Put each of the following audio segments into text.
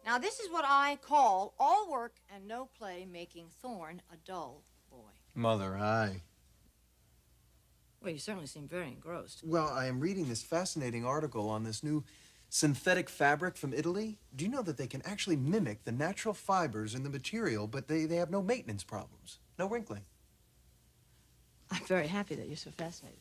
Now, this is what I call all work and no play, making Thorne a dull boy. Mother, Well, you certainly seem very engrossed. Well, I am reading this fascinating article on this new synthetic fabric from Italy. Do you know that they can actually mimic the natural fibers in the material, but they have no maintenance problems, no wrinkling? I'm very happy that you're so fascinated.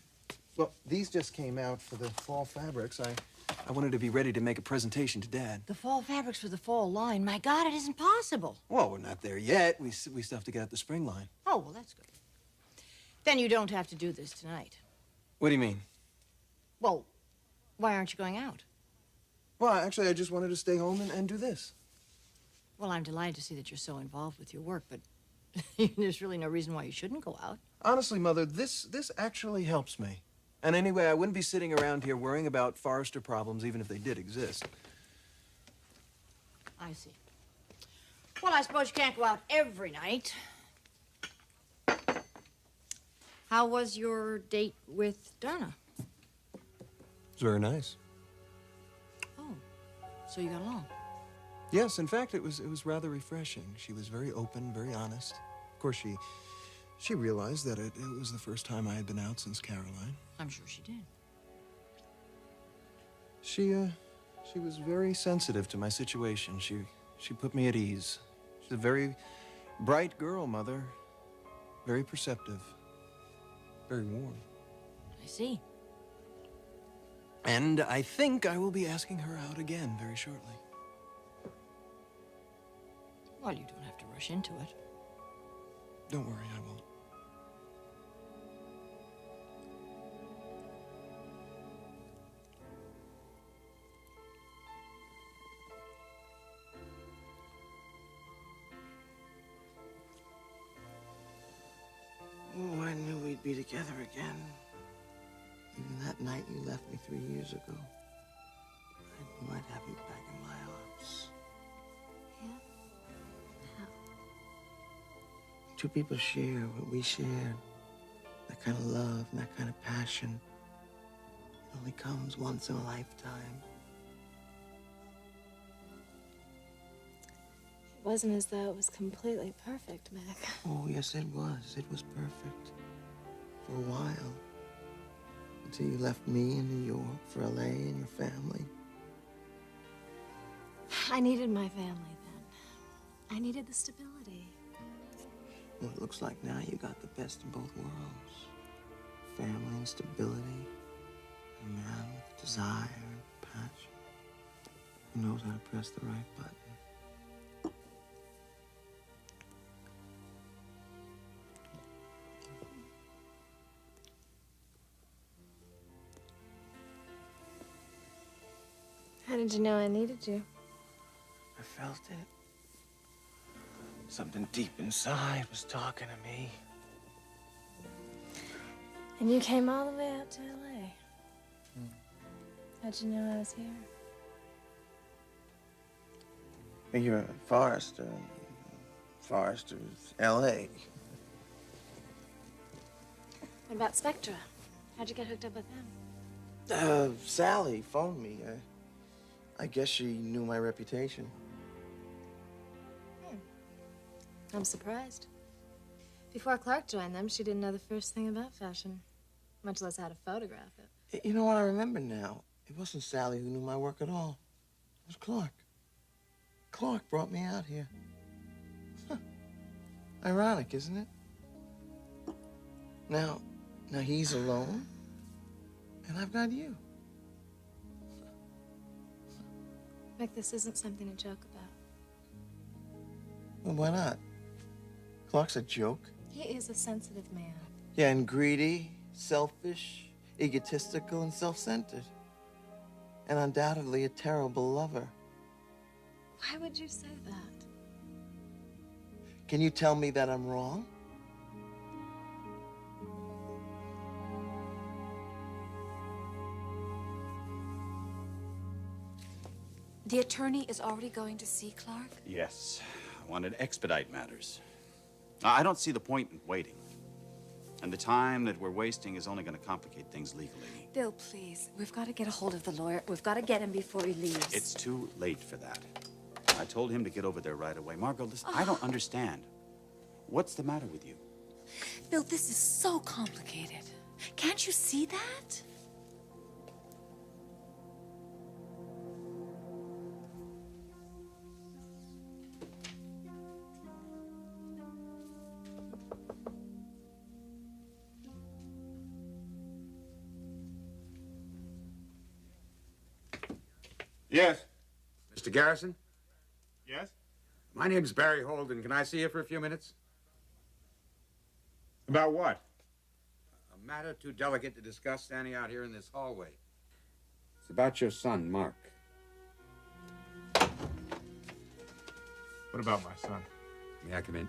Well, these just came out for the fall fabrics. I wanted to be ready to make a presentation to Dad. The fall fabrics for the fall line. My God, it isn't possible. Well, we're not there yet. We still have to get out the spring line. Oh, well, that's good. Then you don't have to do this tonight. What do you mean? Well, why aren't you going out? Well, actually, I just wanted to stay home and do this. Well, I'm delighted to see that you're so involved with your work, but there's really no reason why you shouldn't go out. Honestly, Mother, this actually helps me. And anyway, I wouldn't be sitting around here worrying about Forrester problems, even if they did exist. I see. Well, I suppose you can't go out every night. How was your date with Donna? It's very nice. Oh, so you got along? Yes, in fact, it was rather refreshing. She was very open, very honest. Of course, she realized that it was the first time I had been out since Caroline. I'm sure she did. She was very sensitive to my situation. She put me at ease. She's a very bright girl, Mother. Very perceptive. Very warm. I see. And I think I will be asking her out again very shortly. Well, you don't have to rush into it. Don't worry, I won't. Oh, I knew we'd be together again. Even that night you left me 3 years ago. I knew I'd have you back in my arms. Yeah? How? Two people share what we shared. That kind of love and that kind of passion. It only comes once in a lifetime. It wasn't as though it was completely perfect, Mac. Oh, yes, it was. It was perfect. For a while. Until you left me in New York for LA and your family. I needed my family then. I needed the stability. Well, it looks like now you got the best of both worlds. Family and stability. A man with desire and passion. Who knows how to press the right button. How did you know I needed you? I felt it. Something deep inside was talking to me. And you came all the way out to LA. How'd you know I was here? You're Forrester. Forrester's LA. What about Spectra? How'd you get hooked up with them? Sally phoned me. I guess she knew my reputation. I'm surprised. Before Clarke joined them, she didn't know the first thing about fashion, much less how to photograph it. You know what? I remember now. It wasn't Sally who knew my work at all. It was Clarke. Clarke brought me out here. Huh. Ironic, isn't it? Now he's alone, and I've got you. Mac, this isn't something to joke about. Well, why not? Clarke's a joke. He is a sensitive man. Yeah, and greedy, selfish, egotistical, and self-centered. And undoubtedly a terrible lover. Why would you say that? Can you tell me that I'm wrong? The attorney is already going to see Clarke? Yes. I wanted to expedite matters. I don't see the point in waiting. And the time that we're wasting is only going to complicate things legally. Bill, please. We've got to get a hold of the lawyer. We've got to get him before he leaves. It's too late for that. I told him to get over there right away. Margo, listen, I don't understand. What's the matter with you? Bill, this is so complicated. Can't you see that? Yes. Mr. Garrison? Yes? My name's Barry Holden. Can I see you for a few minutes? About what? A matter too delicate to discuss standing out here in this hallway. It's about your son, Mark. What about my son? May I come in?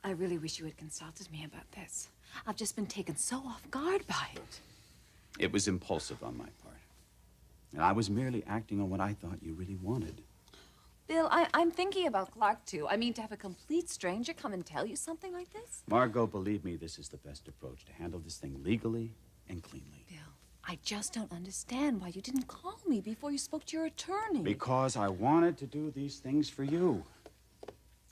I really wish you had consulted me about this. I've just been taken so off guard by it. It was impulsive on my part. And I was merely acting on what I thought you really wanted. Bill, I'm thinking about Clarke, too. I mean, to have a complete stranger come and tell you something like this? Margo, believe me, this is the best approach to handle this thing legally and cleanly. Bill, I just don't understand why you didn't call me before you spoke to your attorney. Because I wanted to do these things for you.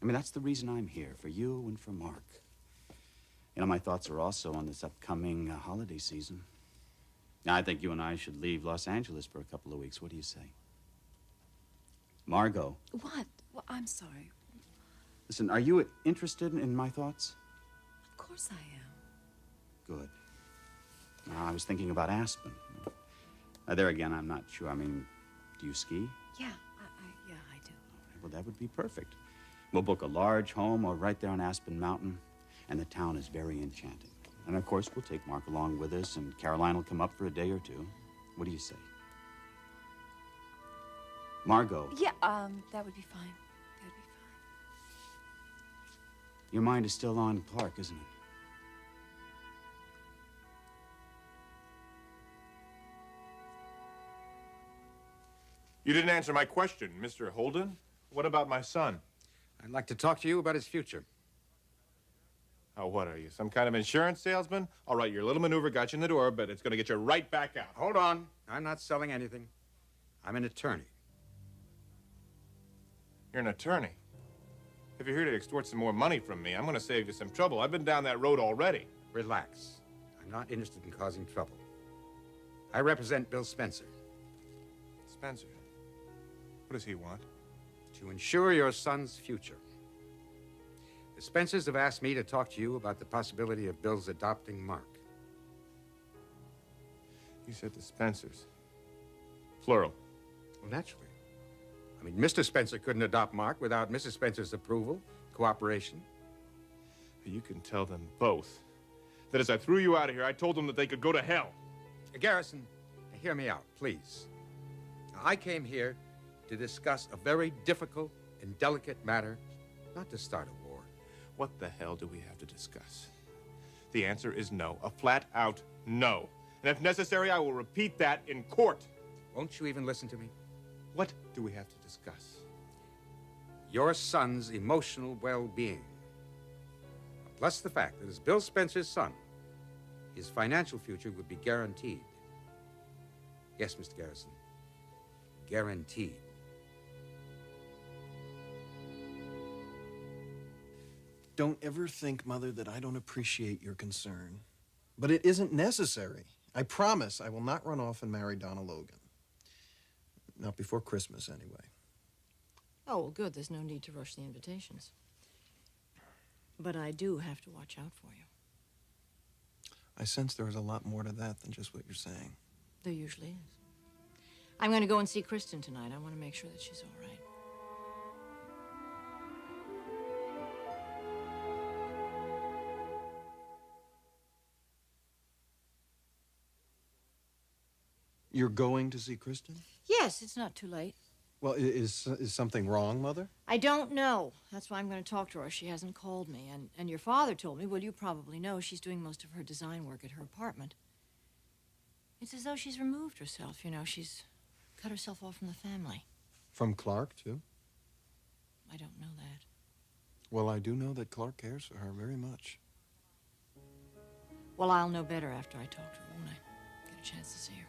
I mean, that's the reason I'm here, for you and for Mark. You know, my thoughts are also on this upcoming holiday season. Now, I think you and I should leave Los Angeles for a couple of weeks. What do you say? Margo. What? Well, I'm sorry. Listen, are you interested in my thoughts? Of course I am. Good. Now, I was thinking about Aspen. There again, I'm not sure. I mean, do you ski? Yeah, yeah, I do. Well, that would be perfect. We'll book a large home right there on Aspen Mountain, and the town is very enchanting. And of course, we'll take Mark along with us, and Caroline will come up for a day or two. What do you say? Margo. Yeah, that would be fine. That would be fine. Your mind is still on Clarke, isn't it? You didn't answer my question, Mr. Holden. What about my son? I'd like to talk to you about his future. Oh, what are you, some kind of insurance salesman? All right, your little maneuver got you in the door, but it's going to get you right back out. Hold on. I'm not selling anything. I'm an attorney. You're an attorney. If you're here to extort some more money from me, I'm going to save you some trouble. I've been down that road already. Relax. I'm not interested in causing trouble. I represent Bill Spencer. Spencer, what does he want? To ensure your son's future. The Spencers have asked me to talk to you about the possibility of Bill's adopting Mark. You said the Spencers. Plural. Well, naturally. I mean, Mr. Spencer couldn't adopt Mark without Mrs. Spencer's approval, cooperation. You can tell them both that as I threw you out of here, I told them that they could go to hell. Garrison, hear me out, please. Now, I came here to discuss a very difficult and delicate matter, not to start a war. What the hell do we have to discuss? The answer is no, a flat-out no. And if necessary, I will repeat that in court. Won't you even listen to me? What do we have to discuss? Your son's emotional well-being. Plus the fact that as Bill Spencer's son, his financial future would be guaranteed. Yes, Mr. Garrison. Guaranteed. Don't ever think, Mother, that I don't appreciate your concern. But it isn't necessary. I promise I will not run off and marry Donna Logan. Not before Christmas, anyway. Oh, well, good. There's no need to rush the invitations. But I do have to watch out for you. I sense there is a lot more to that than just what you're saying. There usually is. I'm going to go and see Kristen tonight. I want to make sure that she's all right. You're going to see Kristen? Yes, it's not too late. Well, is something wrong, Mother? I don't know. That's why I'm going to talk to her. She hasn't called me. And your father told me, well, you probably know, she's doing most of her design work at her apartment. It's as though she's removed herself, you know. She's cut herself off from the family. From Clarke, too? I don't know that. Well, I do know that Clarke cares for her very much. Well, I'll know better after I talk to her, won't I? Get a chance to see her.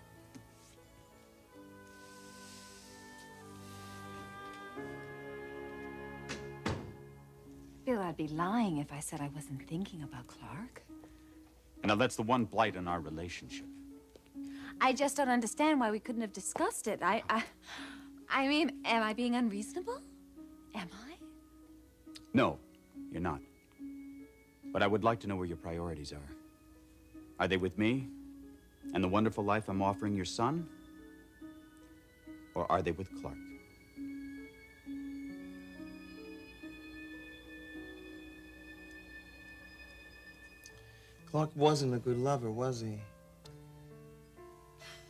Bill, I'd be lying if I said I wasn't thinking about Clarke. Now, that's the one blight in our relationship. I just don't understand why we couldn't have discussed it. I mean, am I being unreasonable? Am I? No, you're not. But I would like to know where your priorities are. Are they with me and the wonderful life I'm offering your son? Or are they with Clarke? Clarke wasn't a good lover, was he?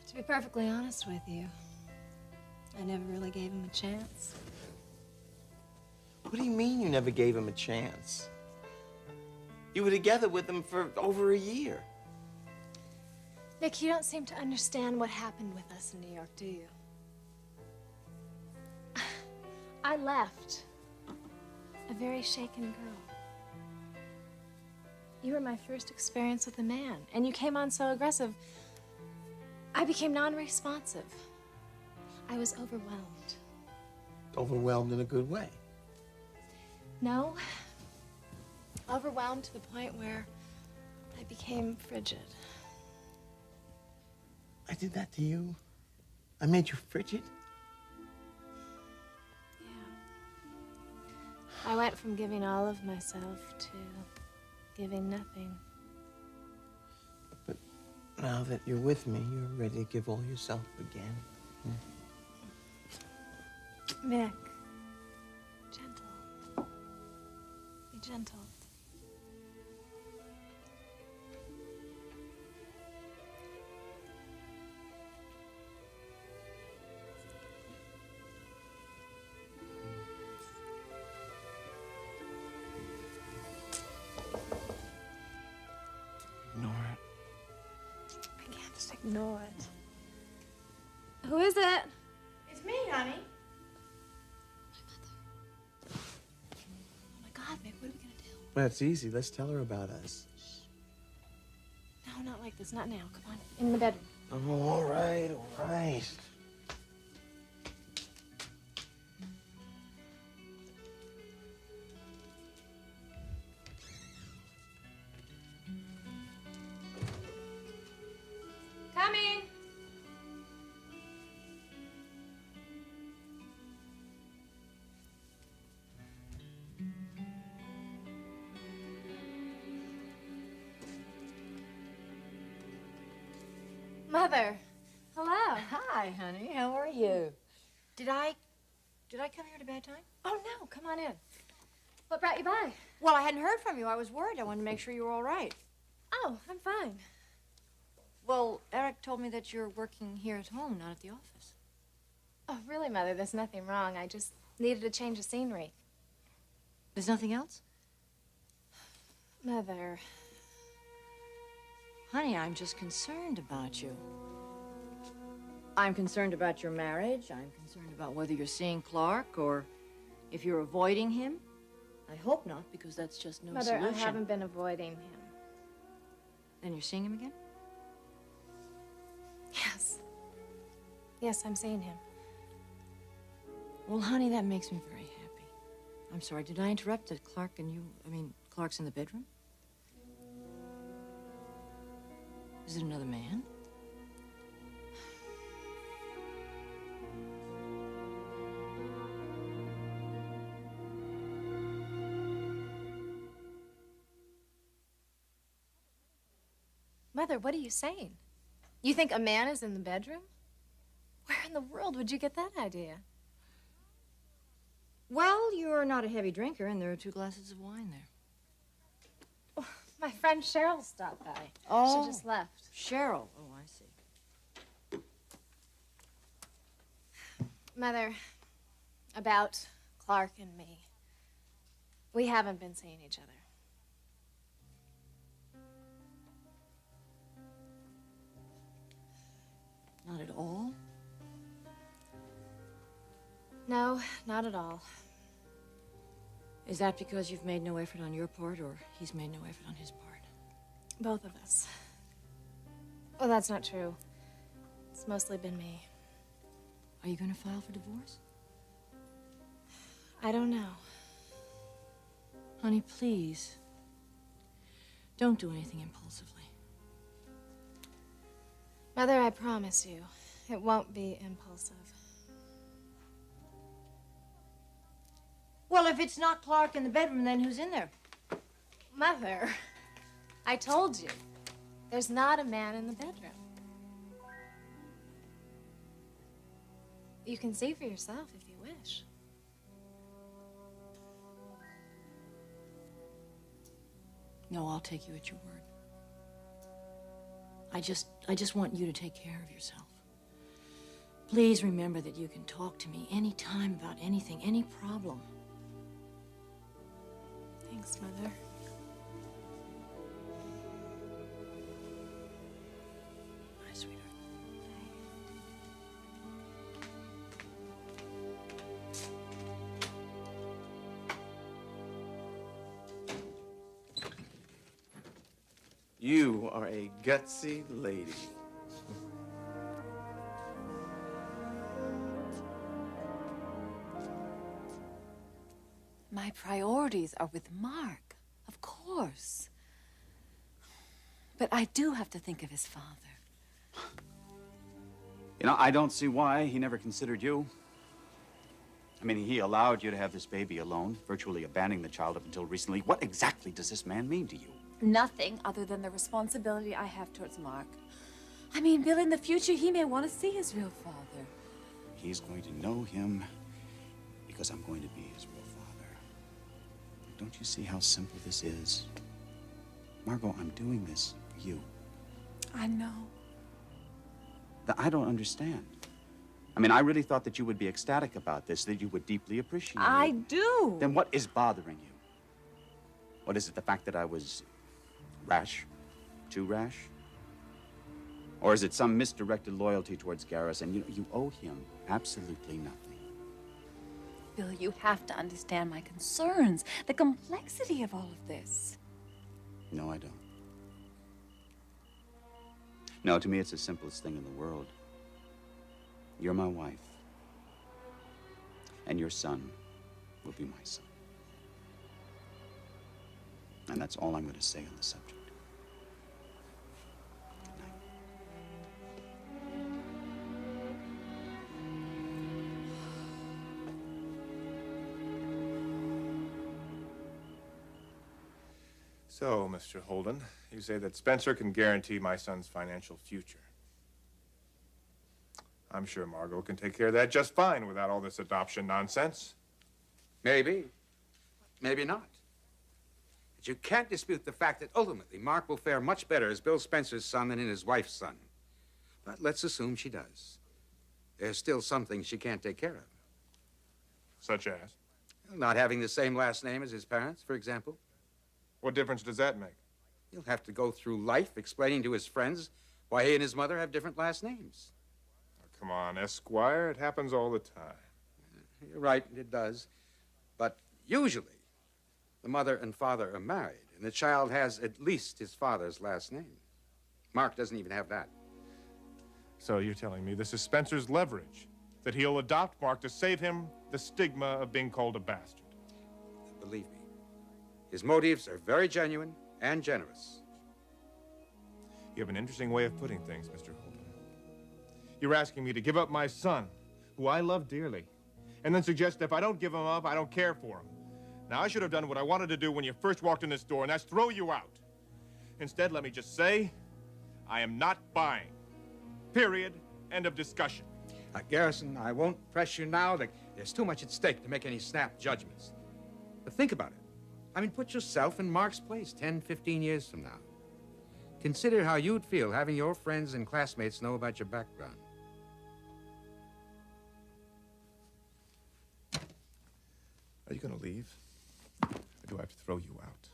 To be perfectly honest with you, I never really gave him a chance. What do you mean you never gave him a chance? You were together with him for over a year. Nick, you don't seem to understand what happened with us in New York, do you? I left a very shaken girl. You were my first experience with a man, and you came on so aggressive. I became non-responsive. I was overwhelmed. Overwhelmed in a good way. No. Overwhelmed to the point where I became frigid. I did that to you? I made you frigid? Yeah. I went from giving all of myself to giving nothing. But now that you're with me, you're ready to give all yourself again. Nick, gentle. Be gentle. Ignore it. I can't just ignore it. Who is it? It's me, honey. Oh my God, Nick, what are we gonna do? That's easy. Let's tell her about us. No, not like this, not now. Come on, in the bedroom. Oh, all right, all right. Coming. Mother, hello. Hi, honey. How are you? Did I come here at a bad time? Oh, no, come on in. What brought you by? Well, I hadn't heard from you. I was worried. I wanted to make sure you were all right. Oh, I'm fine. Well, Eric told me that you're working here at home, not at the office. Oh, really, Mother? There's nothing wrong. I just needed a change of scenery. There's nothing else? Mother. Honey, I'm just concerned about you. I'm concerned about your marriage. I'm concerned about whether you're seeing Clarke or if you're avoiding him. I hope not, because that's just no Mother, solution. I haven't been avoiding him. Then you're seeing him again? Yes. Yes, I'm seeing him. Well, honey, that makes me very happy. I'm sorry, did I interrupt? Did Clarke and you, Clarke's in the bedroom? Is it another man? Mother, what are you saying? You think a man is in the bedroom? Where in the world would you get that idea? Well, you're not a heavy drinker, and there are 2 glasses of wine there. Oh, my friend Cheryl stopped by. Oh. She just left. Cheryl. Oh, I see. Mother, about Clarke and me. We haven't been seeing each other. Not at all? No, not at all. Is that because you've made no effort on your part, or he's made no effort on his part? Both of us. Well, that's not true. It's mostly been me. Are you going to file for divorce? I don't know. Honey, please. Don't do anything impulsively. Mother, I promise you, it won't be impulsive. Well, if it's not Clarke in the bedroom, then who's in there? Mother, I told you, there's not a man in the bedroom. You can see for yourself if you wish. No, I'll take you at your word. I just want you to take care of yourself. Please remember that you can talk to me anytime about anything, any problem. Thanks, Mother. Bye, sweetheart. You are a gutsy lady. My priorities are with Mark, of course. But I do have to think of his father. You know, I don't see why he never considered you. I mean, he allowed you to have this baby alone, virtually abandoning the child up until recently. What exactly does this man mean to you? Nothing other than the responsibility I have towards Mark. I mean, Bill, in the future, he may want to see his real father. He's going to know him because I'm going to be his real father. Don't you see how simple this is? Margo, I'm doing this for you. I know. I don't understand. I mean, I really thought that you would be ecstatic about this, that you would deeply appreciate it. I do. Then what is bothering you? What is it, the fact that I was rash? Too rash? Or is it some misdirected loyalty towards Garrison? You know, you owe him absolutely nothing. Bill, you have to understand my concerns, the complexity of all of this. No, I don't. No, to me, it's the simplest thing in the world. You're my wife. And your son will be my son. And that's all I'm going to say on the subject. Good night. So, Mr. Holden, you say that Spencer can guarantee my son's financial future. I'm sure Margo can take care of that just fine without all this adoption nonsense. Maybe. Maybe not. But you can't dispute the fact that ultimately Mark will fare much better as Bill Spencer's son than in his wife's son. But let's assume she does. There's still some things she can't take care of. Such as? Not having the same last name as his parents, for example. What difference does that make? He'll have to go through life explaining to his friends why he and his mother have different last names. Oh, come on, Esquire. It happens all the time. You're right, it does. But usually, the mother and father are married, and the child has at least his father's last name. Mark doesn't even have that. So you're telling me this is Spencer's leverage, that he'll adopt Mark to save him the stigma of being called a bastard? Believe me, his motives are very genuine and generous. You have an interesting way of putting things, Mr. Holden. You're asking me to give up my son, who I love dearly, and then suggest that if I don't give him up, I don't care for him. Now, I should have done what I wanted to do when you first walked in this door, and that's throw you out. Instead, let me just say, I am not buying. Period. End of discussion. Garrison, I won't press you now. There's too much at stake to make any snap judgments. But think about it. I mean, put yourself in Mark's place 10, 15 years from now. Consider how you'd feel having your friends and classmates know about your background. Are you gonna leave? Or do I have to throw you out?